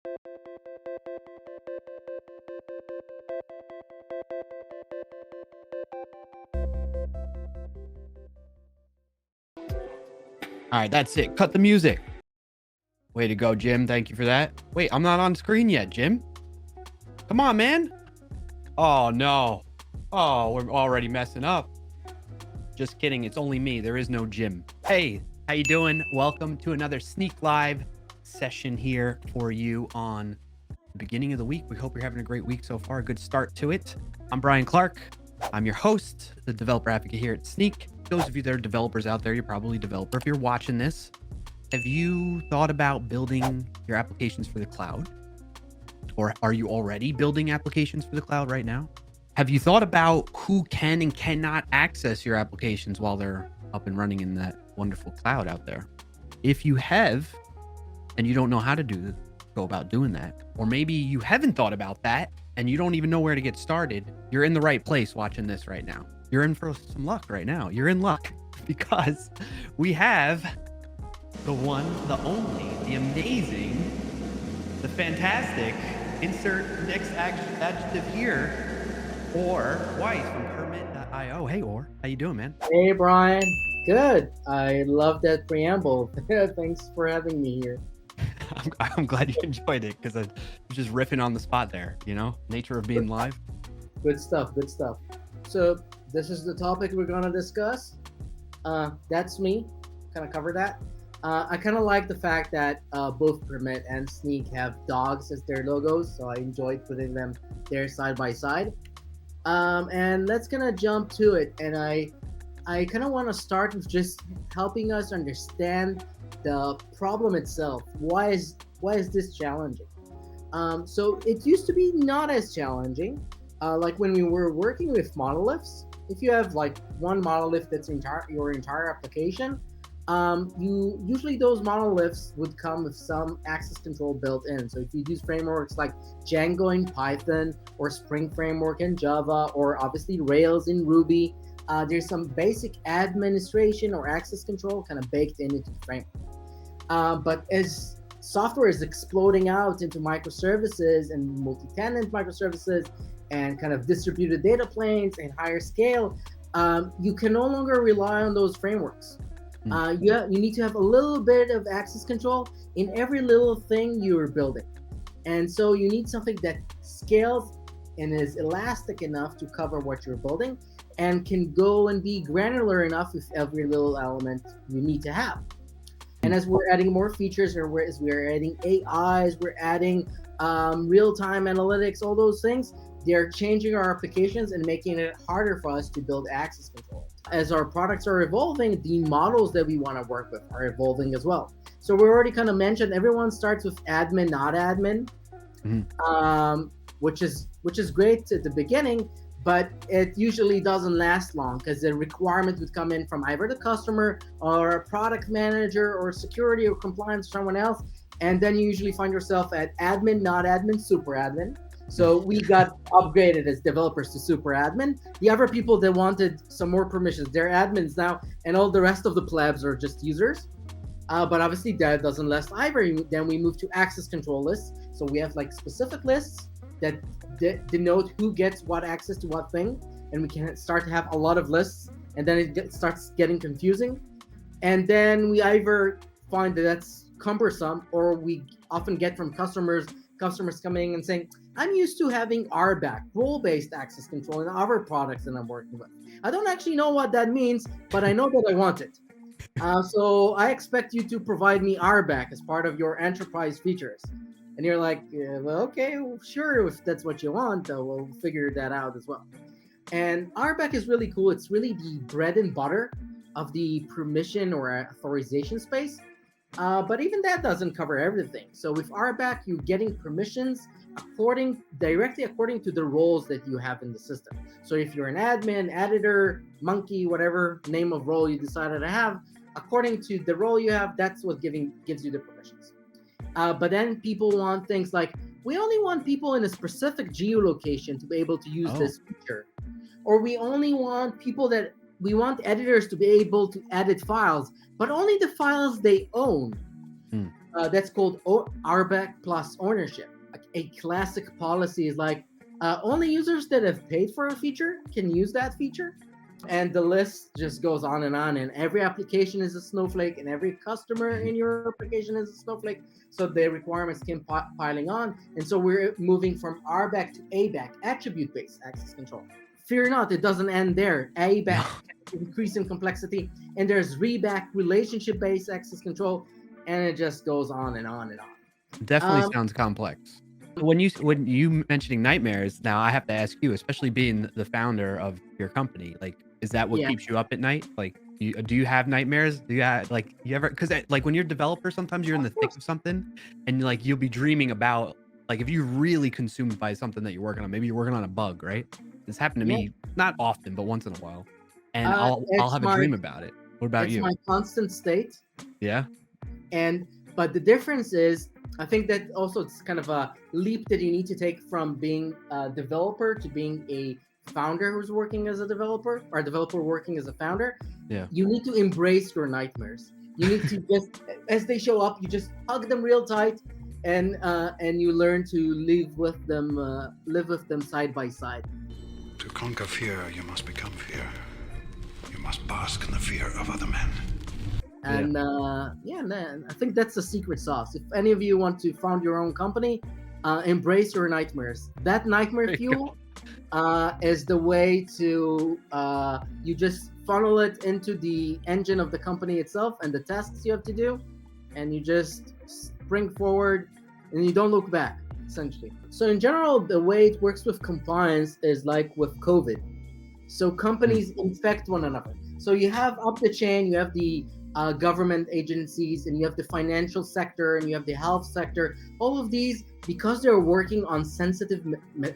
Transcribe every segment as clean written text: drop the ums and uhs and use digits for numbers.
All right, that's it. Cut the music. Way to go, Jim. Thank you for that. Wait, I'm not on screen yet, Jim. Come on, man. Oh, no. Oh, we're already messing up. Just kidding. It's only me. There is no Jim. Hey, how you doing? Welcome to another Snyk Live session here for you on the beginning of the week. We hope you're having a great week so far. A good start to it. I'm Brian Clark. I'm your host, the developer advocate here at Snyk. Those of you that are developers out there, you're probably a developer. If you're watching this, have you thought about building your applications for the cloud? Or are you already building applications for the cloud right now? Have you thought about who can and cannot access your applications while they're up and running in that wonderful cloud out there? If you have, and you don't know how to go about doing that, or maybe you haven't thought about that and you don't even know where to get started, you're in the right place watching this right now. You're in for some luck right now. You're in luck because we have the one, the only, the amazing, the fantastic, insert next adjective here, Or Weis from Permit.io. Hey, Or, how you doing, man? Hey, Brian. Good. I love that preamble. Thanks for having me here. I'm glad you enjoyed it because I was just riffing on the spot there, you know, nature of being live. Good stuff. Good stuff. So this is the topic we're going to discuss. That's me. Kind of cover that. I kind of like the fact that both Permit and Snyk have dogs as their logos, so I enjoyed putting them there side by side. And let's kind of jump to it. And I kind of want to start with just helping us understand the problem itself. Why is this challenging? So it used to be not as challenging. Like when we were working with monoliths, if you have like one monolith that's your entire application, usually those monoliths would come with some access control built in. So if you use frameworks like Django in Python or Spring Framework in Java, or obviously Rails in Ruby, there's some basic administration or access control kind of baked into the framework. But as software is exploding out into microservices and multi-tenant microservices and kind of distributed data planes and higher scale, you can no longer rely on those frameworks. You need to have a little bit of access control in every little thing you're building. And so you need something that scales and is elastic enough to cover what you're building and can go and be granular enough with every little element you need to have. And as we're adding more features, or as we're adding AIs, we're adding real-time analytics, all those things, they're changing our applications and making it harder for us to build access control. As our products are evolving, the models that we want to work with are evolving as well. So we already kind of mentioned everyone starts with admin, not admin, which is great at the beginning, but it usually doesn't last long because the requirement would come in from either the customer or a product manager or security or compliance or someone else, and then you usually find yourself at admin, not admin, super admin. So we got upgraded as developers to super admin. The other people that wanted some more permissions, they're admins now, and all the rest of the plebs are just users. But obviously that doesn't last either. Then we move to access control lists. So we have like specific lists that denote who gets what access to what thing, and we can start to have a lot of lists, and then it starts getting confusing. And then we either find that that's cumbersome, or we often get from customers coming and saying, I'm used to having RBAC, role-based access control, in other products that I'm working with. I don't actually know what that means, but I know that I want it. So I expect you to provide me RBAC as part of your enterprise features. And you're like, yeah, well, okay, well, sure, if that's what you want, we'll figure that out as well. And RBAC is really cool. It's really the bread and butter of the permission or authorization space. But even that doesn't cover everything. So with RBAC, you're getting permissions directly according to the roles that you have in the system. So if you're an admin, editor, monkey, whatever name of role you decided to have, according to the role you have, that's what gives you the permissions. But then people want things like, we only want people in a specific geolocation to be able to use this feature. Or we only want we want editors to be able to edit files, but only the files they own. That's called RBAC plus ownership. A classic policy is like only users that have paid for a feature can use that feature. And the list just goes on, and every application is a snowflake, and every customer in your application is a snowflake. So the requirements keep piling on, and so we're moving from RBAC to ABAC, attribute-based access control. Fear not, it doesn't end there. ABAC increase in complexity, and there's REBAC, relationship-based access control, and it just goes on and on and on. Definitely sounds complex. When you mentioning nightmares, now I have to ask you, especially being the founder of your company, like, is that what Yeah. keeps you up at night? Like, do you have nightmares? Do you have, like, you ever, because like when you're a developer, sometimes you're in the thick of something, and like you'll be dreaming about, like, if you're really consumed by something that you're working on, maybe you're working on a bug, right? This happened to Yeah. me not often, but once in a while, and I'll It's have a my dream about it. What about it's you? my constant state. Yeah. And but the difference is, I think that also it's kind of a leap that you need to take from being a developer to being a founder who's working as a developer, or a developer working as a founder. Yeah. You need to embrace your nightmares. You need to just, as they show up, you just hug them real tight, and you learn to live with them side by side. To conquer fear, you must become fear. You must bask in the fear of other men. And yeah, man, I think that's the secret sauce. If any of you want to found your own company, embrace your nightmares. That nightmare fuel is the way to you just funnel it into the engine of the company itself and the tasks you have to do, and you just spring forward and you don't look back, essentially. So in general, the way it works with compliance is like with COVID. So companies infect one another. So you have up the chain, you have the government agencies, and you have the financial sector, and you have the health sector. All of these, because they're working on sensitive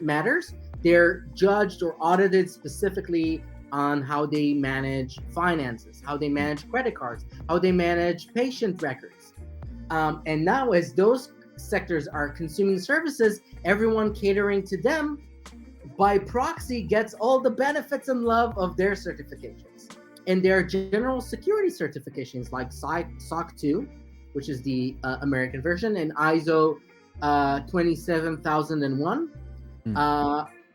matters, they're judged or audited specifically on how they manage finances, how they manage credit cards, how they manage patient records. And now, as those sectors are consuming services, everyone catering to them by proxy gets all the benefits and love of their certifications. And their general security certifications like SOC 2, which is the American version, and ISO 27001,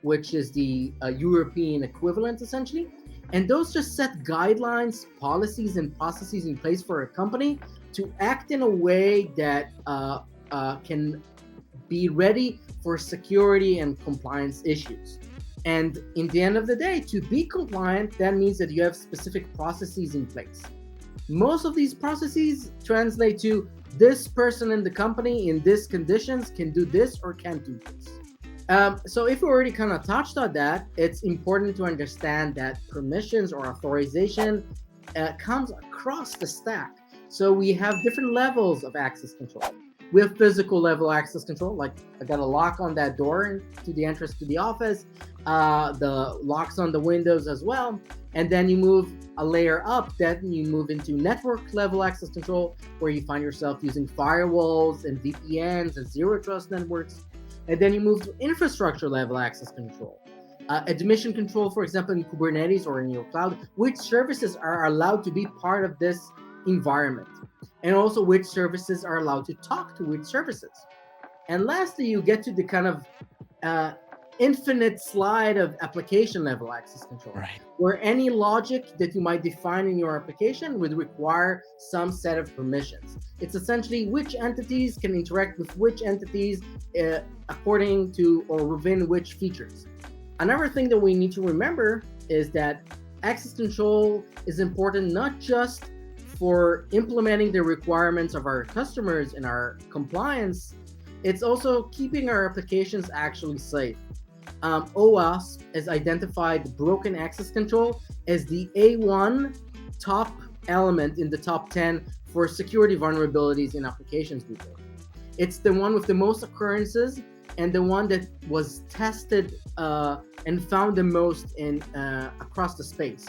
which is the European equivalent, essentially. And those just set guidelines, policies, and processes in place for a company to act in a way that can be ready for security and compliance issues. And in the end of the day, to be compliant, that means that you have specific processes in place. Most of these processes translate to this person in the company in these conditions can do this or can't do this. So if we already kind of touched on that, it's important to understand that permissions or authorization comes across the stack. So we have different levels of access control. We have physical level access control, like I got a lock on that door to the entrance to the office, the locks on the windows as well. And then you move a layer up, then you move into network level access control, where you find yourself using firewalls and VPNs and zero trust networks. And then you move to infrastructure level access control. Admission control, for example, in Kubernetes or in your cloud, which services are allowed to be part of this environment, and also which services are allowed to talk to which services. And lastly, you get to the kind of infinite slide of application level access control, Right. where any logic that you might define in your application would require some set of permissions. It's essentially which entities can interact with which entities according to or within which features. Another thing that we need to remember is that access control is important not just for implementing the requirements of our customers and our compliance, it's also keeping our applications actually safe. OWASP has identified broken access control as the A1 top element in the top 10 for security vulnerabilities in applications before. It's the one with the most occurrences and the one that was tested and found the most in across the space.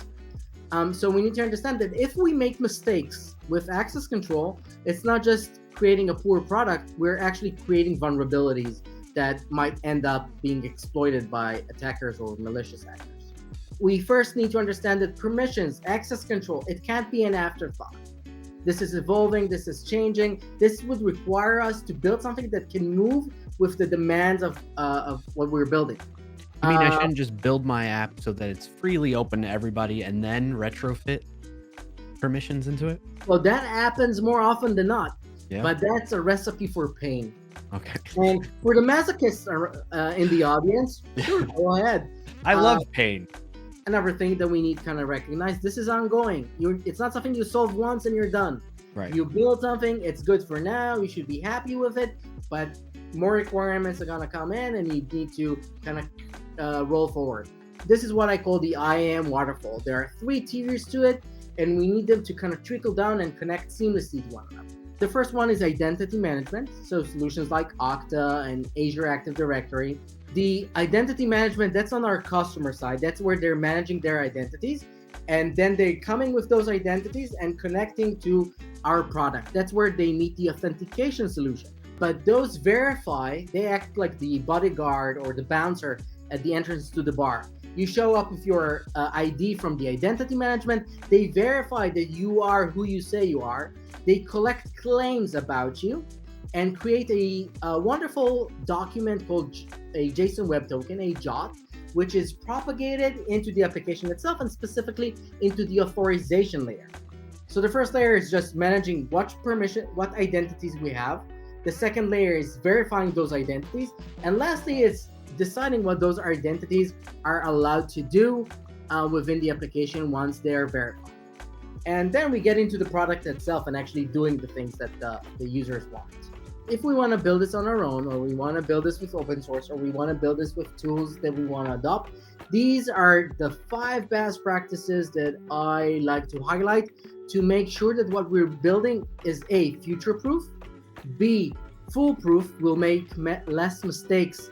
So we need to understand that if we make mistakes with access control, it's not just creating a poor product, we're actually creating vulnerabilities that might end up being exploited by attackers or malicious actors. We first need to understand that permissions, access control, it can't be an afterthought. This is evolving, this is changing. This would require us to build something that can move with the demands of what we're building. You mean I shouldn't just build my app so that it's freely open to everybody and then retrofit permissions into it? Well, that happens more often than not, Yeah. but that's a recipe for pain. Okay. And for the masochists in the audience, sure, go ahead. I love pain. Another thing that we need to kind of recognize, this is ongoing. It's not something you solve once and you're done. Right. You build something, it's good for now, you should be happy with it, but more requirements are going to come in and you need to kind of roll forward. This is what I call the IAM waterfall. There are 3 tiers to it, and we need them to kind of trickle down and connect seamlessly to one another. The first one is identity management, so solutions like Okta and Azure Active Directory. The identity management, that's on our customer side. That's where they're managing their identities, and then they're coming with those identities and connecting to our product. That's where they meet the authentication solution. But those verify, they act like the bodyguard or the bouncer at the entrance to the bar. You show up with your ID from the identity management. They verify that you are who you say you are. They collect claims about you and create a wonderful document called a JSON Web Token, a JOT, which is propagated into the application itself and specifically into the authorization layer. So the first layer is just managing what identities we have. The second layer is verifying those identities. And lastly, it's deciding what those identities are allowed to do within the application once they're verified. And then we get into the product itself and actually doing the things that the users want. If we want to build this on our own, or we want to build this with open source, or we want to build this with tools that we want to adopt, these are the 5 best practices that I like to highlight to make sure that what we're building is A, future-proof, B, foolproof, will make less mistakes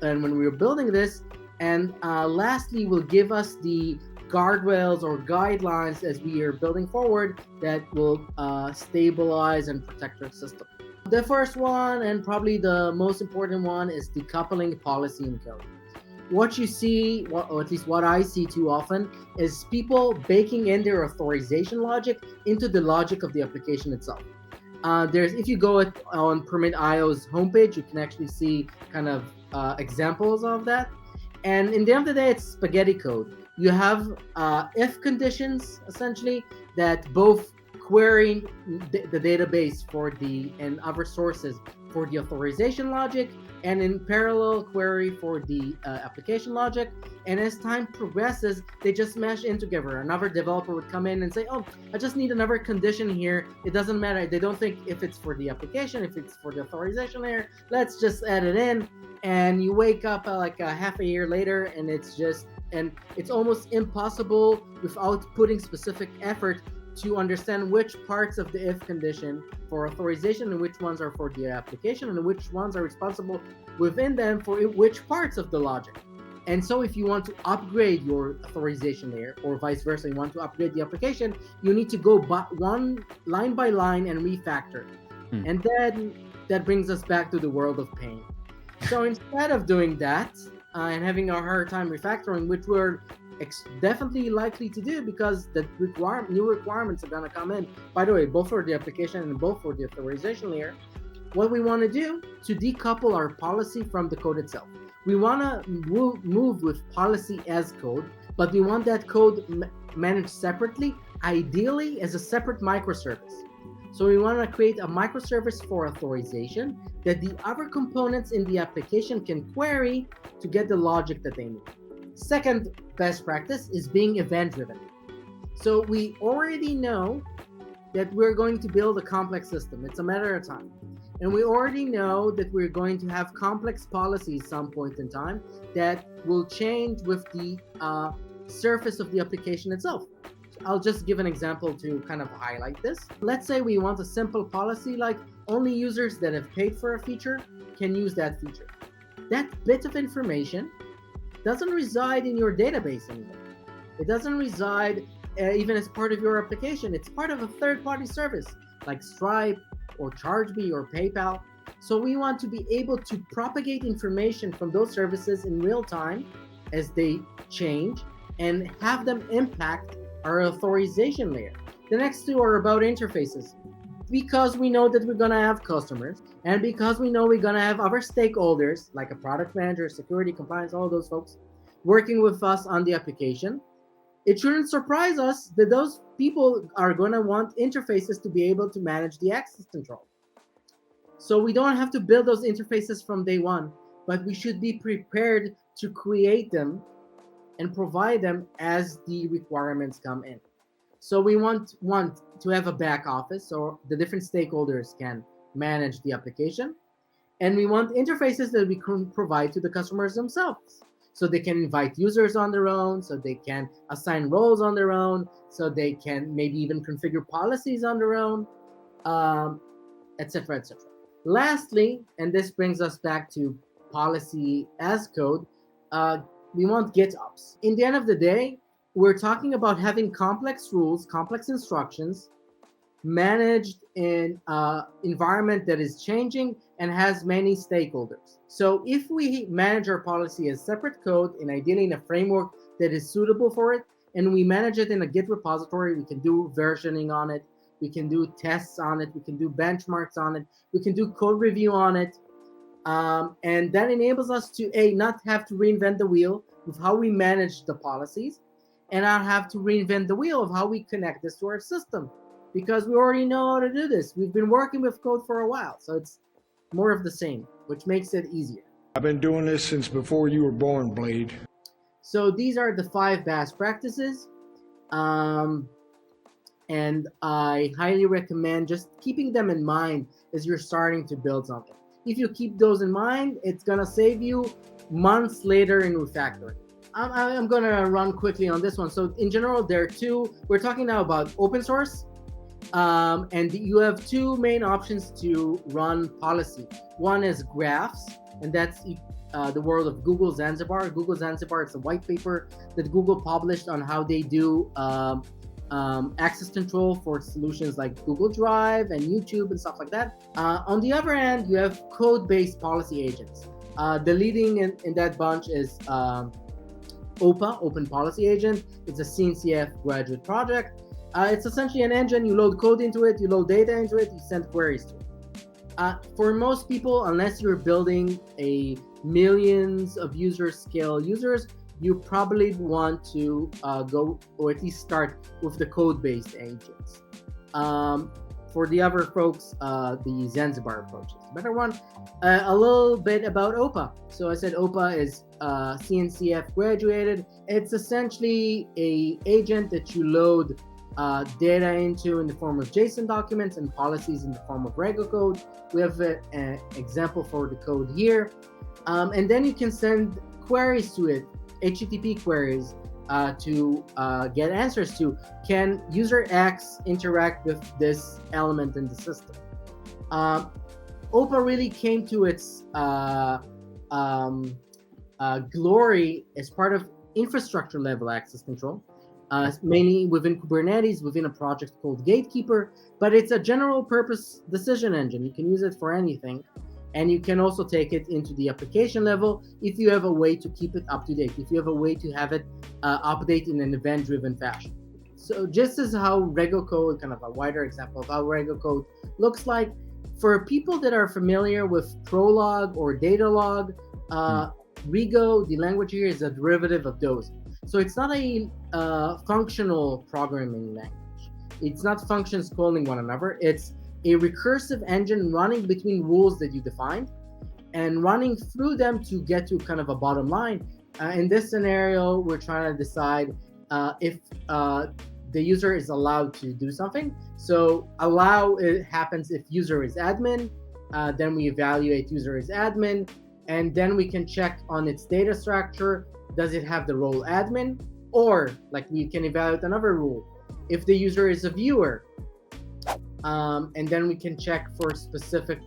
and when we're building this, and lastly will give us the guardrails or guidelines as we are building forward that will stabilize and protect our system. The first one, and probably the most important one, is decoupling policy and code. What you see, or at least what I see too often, is people baking in their authorization logic into the logic of the application itself. If you go on Permit.io's homepage, you can actually see kind of examples of that. And in the end of the day, it's spaghetti code. You have if conditions, essentially, that both query the database and other sources for the authorization logic, and in parallel query for the application logic. And as time progresses, they just mesh in together. Another developer would come in and say, oh, I just need another condition here. It doesn't matter. They don't think if it's for the application, if it's for the authorization layer, let's just add it in. And you wake up like a half a year later, and it's almost impossible without putting specific effort to understand which parts of the if condition for authorization and which ones are for the application and which ones are responsible within them for which parts of the logic. And so if you want to upgrade your authorization layer, or vice versa, you want to upgrade the application, you need to go one line by line and refactor. And then that brings us back to the world of pain. So instead of doing that and having a hard time refactoring, which we're definitely likely to do because the new requirements are going to come in, by the way, both for the application and both for the authorization layer, what we want to do to decouple our policy from the code itself. We want to move with policy as code, but we want that code managed separately, ideally as a separate microservice. So we want to create a microservice for authorization that the other components in the application can query to get the logic that they need. Second best practice is being event-driven. So we already know that we're going to build a complex system. It's a matter of time. And we already know that we're going to have complex policies some point in time that will change with the surface of the application itself. I'll just give an example to kind of highlight this. Let's say we want a simple policy like only users that have paid for a feature can use that feature. That bit of information doesn't reside in your database anymore. It doesn't reside even as part of your application. It's part of a third-party service like Stripe or ChargeBee or PayPal. So we want to be able to propagate information from those services in real time as they change and have them impact our authorization layer. The next two are about interfaces. Because we know that we're going to have customers, and because we know we're going to have other stakeholders, like a product manager, security, compliance, all those folks, working with us on the application, it shouldn't surprise us that those people are going to want interfaces to be able to manage the access control. So we don't have to build those interfaces from day one, but we should be prepared to create them and provide them as the requirements come in. So we want to have a back office so the different stakeholders can manage the application. And we want interfaces that we can provide to the customers themselves. So they can invite users on their own, so they can assign roles on their own, so they can maybe even configure policies on their own, etc., etc. Lastly, and this brings us back to policy as code, we want GitOps. In the end of the day, we're talking about having complex rules, complex instructions, managed in an environment that is changing and has many stakeholders. So if we manage our policy as separate code and ideally in a framework that is suitable for it, and we manage it in a Git repository, we can do versioning on it, we can do tests on it, we can do benchmarks on it, we can do code review on it. And that enables us to not have to reinvent the wheel with how we manage the policies, and not have to reinvent the wheel of how we connect this to our system, because we already know how to do this. We've been working with code for a while, so it's more of the same, which makes it easier. I've been doing this since before you were born, Blade. So these are the 5 best practices. And I highly recommend just keeping them in mind as you're starting to build something. If you keep those in mind, it's going to save you months later in refactoring. I'm going to run quickly on this one. So in general, there are 2. We're talking now about open source. And you have 2 main options to run policy. One is graphs, and that's the world of Google Zanzibar. Google Zanzibar, it's a white paper that Google published on how they do access control for solutions like Google Drive and YouTube and stuff like that. On the other hand, you have code-based policy agents. The leading in that bunch is OPA, Open Policy Agent. It's a CNCF graduate project. It's essentially an engine. You load code into it, you load data into it, you send queries to it. For most people, unless you're building a millions of scale users, you probably want to go, or at least start with the code-based agents. For the other folks, the Zanzibar approach is the better one. A little bit about OPA. So I said OPA is CNCF graduated. It's essentially a agent that you load data into in the form of JSON documents and policies in the form of Rego code. We have an example for the code here. And then you can send queries to it, HTTP queries, to get answers to. Can user X interact with this element in the system? OPA really came to its glory as part of infrastructure level access control. Mainly within Kubernetes, within a project called Gatekeeper, but it's a general purpose decision engine. You can use it for anything, and you can also take it into the application level if you have a way to keep it up to date, if you have a way to have it update in an event-driven fashion. So just as how Rego code, kind of a wider example of how Rego code looks like, for people that are familiar with Prolog or Datalog, Rego, the language here, is a derivative of those. So it's not a functional programming language. It's not functions calling one another. It's a recursive engine running between rules that you defined and running through them to get to kind of a bottom line. In this scenario, we're trying to decide if the user is allowed to do something. So allow, it happens if user is admin, then we evaluate user is admin, and then we can check on its data structure. Does it have the role admin? Or like we can evaluate another rule. If the user is a viewer, and then we can check for specific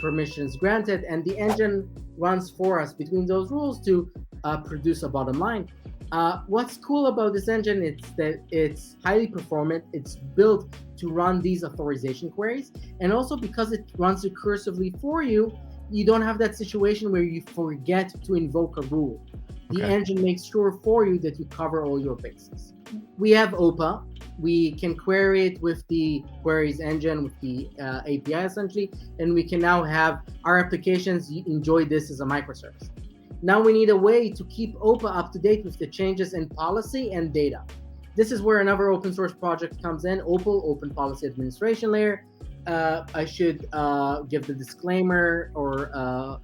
permissions granted, and the engine runs for us between those rules to produce a bottom line. What's cool about this engine is that it's highly performant. It's built to run these authorization queries, and also because it runs recursively for you, you don't have that situation where you forget to invoke a rule. The engine makes sure for you that you cover all your bases. We have OPA, we can query it with the queries engine, with the API essentially, and we can now have our applications enjoy this as a microservice. Now we need a way to keep OPA up to date with the changes in policy and data. This is where another open source project comes in, OPAL, Open Policy Administration Layer. I should give the disclaimer or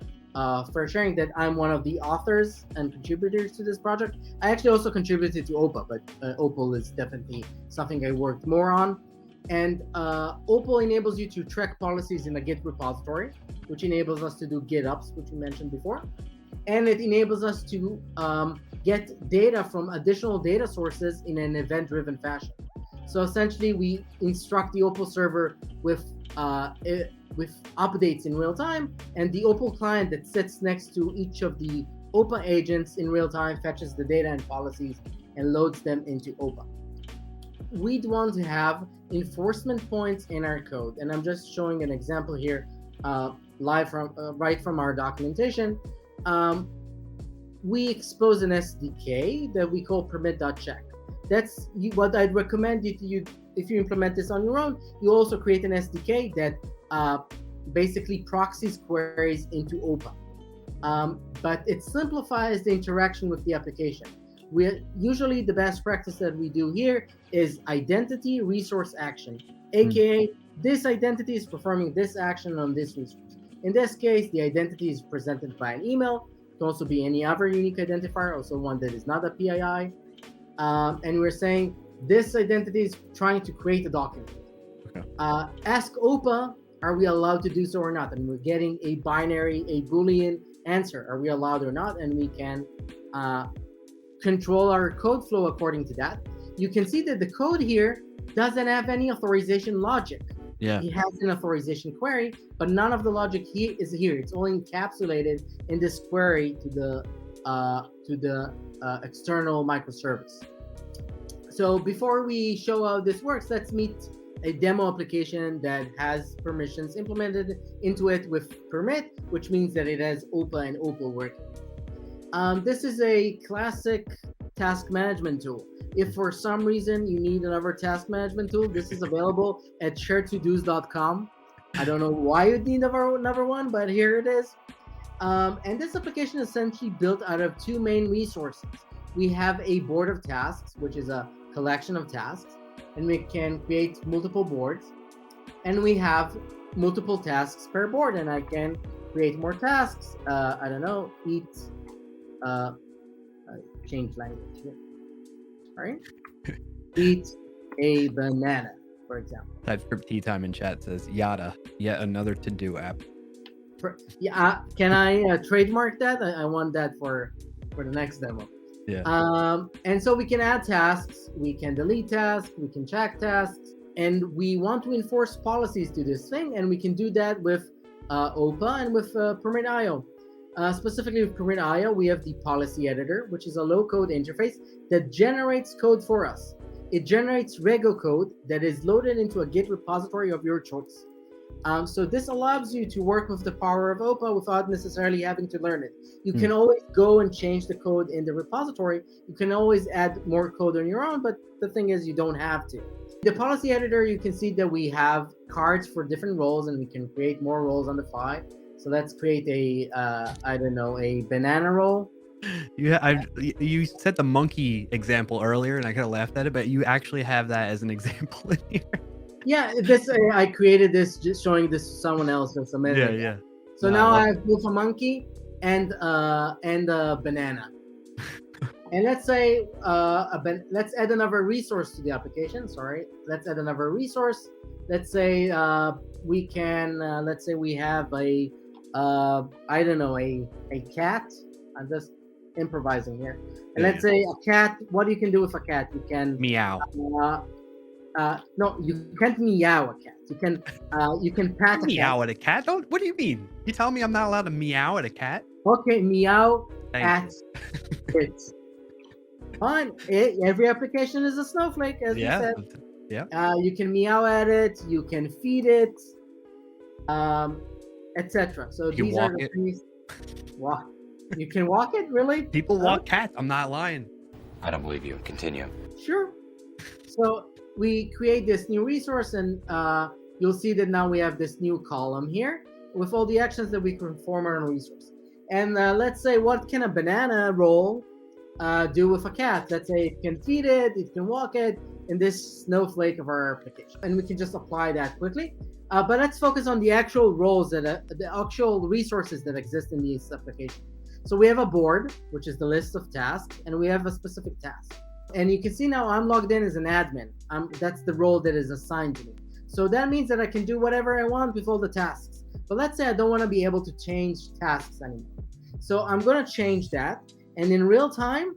for sharing that I'm one of the authors and contributors to this project. I actually also contributed to OPA, but OPAL is definitely something I worked more on. And OPAL enables you to track policies in a Git repository, which enables us to do GitOps, which we mentioned before. And it enables us to get data from additional data sources in an event-driven fashion. So essentially, we instruct the OPAL server with updates in real time, and the OPAL client that sits next to each of the OPA agents in real time fetches the data and policies and loads them into OPA. We'd want to have enforcement points in our code, and I'm just showing an example here, live from right from our documentation. We expose an SDK that we call permit.check. That's what I'd recommend if you implement this on your own. You also create an SDK that basically proxies queries into OPA. But it simplifies the interaction with the application. Usually the best practice that we do here is identity resource action, aka this identity is performing this action on this resource. In this case, the identity is presented by an email. It can also be any other unique identifier, also one that is not a PII. And we're saying this identity is trying to create a document. Okay. Ask OPA, are we allowed to do so or not? And we're getting a binary, a Boolean answer. Are we allowed or not? And we can control our code flow according to that. You can see that the code here doesn't have any authorization logic. Yeah. It has an authorization query, but none of the logic here is here. It's only encapsulated in this query to the external microservice. So before we show how this works, let's meet a demo application that has permissions implemented into it with permit, which means that it has OPA and OPAL working. This is a classic task management tool. If for some reason you need another task management tool, this is available at sharetodos.com. I don't know why you'd need another one, but here it is. And this application is essentially built out of two main resources. We have a board of tasks, which is a collection of tasks, and we can create multiple boards. And we have multiple tasks per board, and I can create more tasks. I don't know, change language here. All right. Eat a banana, for example. TypeScript tea time in chat says yada, yet another to-do app. Yeah, can I trademark that? I want that for the next demo. Yeah. And so we can add tasks, we can delete tasks, we can check tasks, and we want to enforce policies to this thing, and we can do that with OPA and with permit.io. Specifically with permit.io, we have the policy editor, which is a low-code interface that generates code for us. It generates Rego code that is loaded into a Git repository of your choice. So this allows you to work with the power of OPA without necessarily having to learn it. You can always go and change the code in the repository. You can always add more code on your own, but the thing is you don't have to. The policy editor, you can see that we have cards for different roles, and we can create more roles on the fly. So let's create a, a banana roll. You said the monkey example earlier, and I kind of laughed at it, but you actually have that as an example in here. Yeah, this I created this just showing this to someone else just a minute ago. Yeah. So now I have both a monkey and a banana. And let's say let's add another resource to the application. Sorry, let's add another resource. Let's say we can let's say we have a cat. I'm just improvising here. And let's say a cat. What you can do with a cat? You can meow. No, you can't meow a cat. You can pat a cat. Meow at a cat? What do you mean? You telling me I'm not allowed to meow at a cat? Okay, meow Thank at it. Fine. Every application is a snowflake, as we said. Yeah. You can meow at it. You can feed it, etc. So You these walk are the it. things. Walk. You can walk it, really? People walk cats. I'm not lying. I don't believe you. Continue. Sure. So we create this new resource, and you'll see that now we have this new column here with all the actions that we can perform on a resource. And let's say, what can a banana roll do with a cat? Let's say it can feed it, it can walk it in this snowflake of our application. And we can just apply that quickly. But let's focus on the actual roles, that the actual resources that exist in this application. So we have a board, which is the list of tasks, and we have a specific task. And you can see now I'm logged in as an admin. That's the role that is assigned to me. So that means that I can do whatever I want with all the tasks. But let's say I don't want to be able to change tasks anymore. So I'm going to change that. And in real time,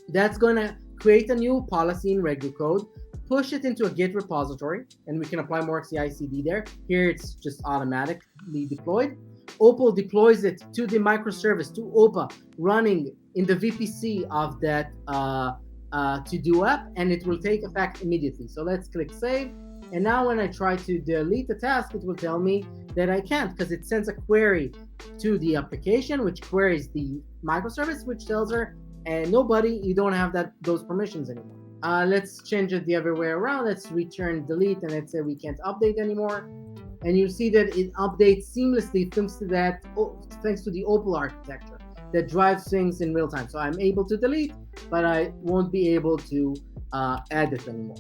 that's going to create a new policy in regular code, push it into a Git repository, and we can apply more CI/CD there. Here, it's just automatically deployed. Opal deploys it to the microservice, to OPA, running in the VPC of that to-do app, and it will take effect immediately. So let's click save. And now when I try to delete the task, it will tell me that I can't, because it sends a query to the application, which queries the microservice, which tells her, and nobody, you don't have those permissions anymore. Let's change it the other way around. Let's return delete, and let's say we can't update anymore. And you see that it updates seamlessly thanks to the Opal architecture that drives things in real time. So I'm able to delete, but I won't be able to add it anymore.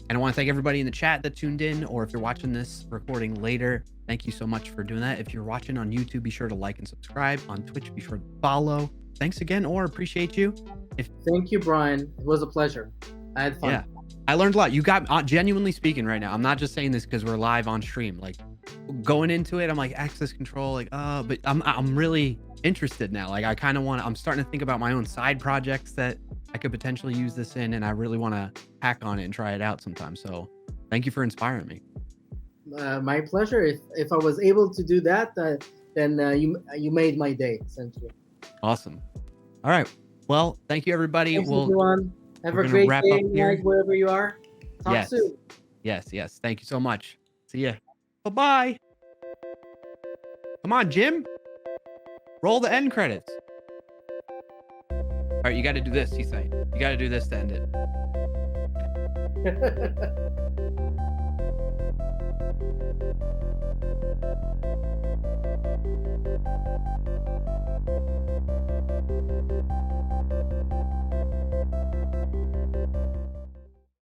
And I want to thank everybody in the chat that tuned in, or if you're watching this recording later, thank you so much for doing that. If you're watching on YouTube, be sure to like and subscribe. On Twitch, be sure to follow. Thanks again, Or. Appreciate you. Thank you, Brian. It was a pleasure. I had fun. Yeah, I learned a lot. You got, genuinely speaking right now, I'm not just saying this because we're live on stream. Like, going into it, I'm like, access control, like, but I'm really interested now. Like, I kind of want to, I'm starting to think about my own side projects that I could potentially use this in, and I really want to hack on it and try it out sometime. So thank you for inspiring me. My pleasure. If I was able to do that, then you made my day, essentially. Awesome. All right. Well, thank you, everybody. Thanks, everyone. Have a great day, night, wherever you are. Talk soon. Yes. Thank you so much. See ya. Bye-bye. Come on, Jim. Roll the end credits. All right, you got to do this, he's saying. You got to do this to end it.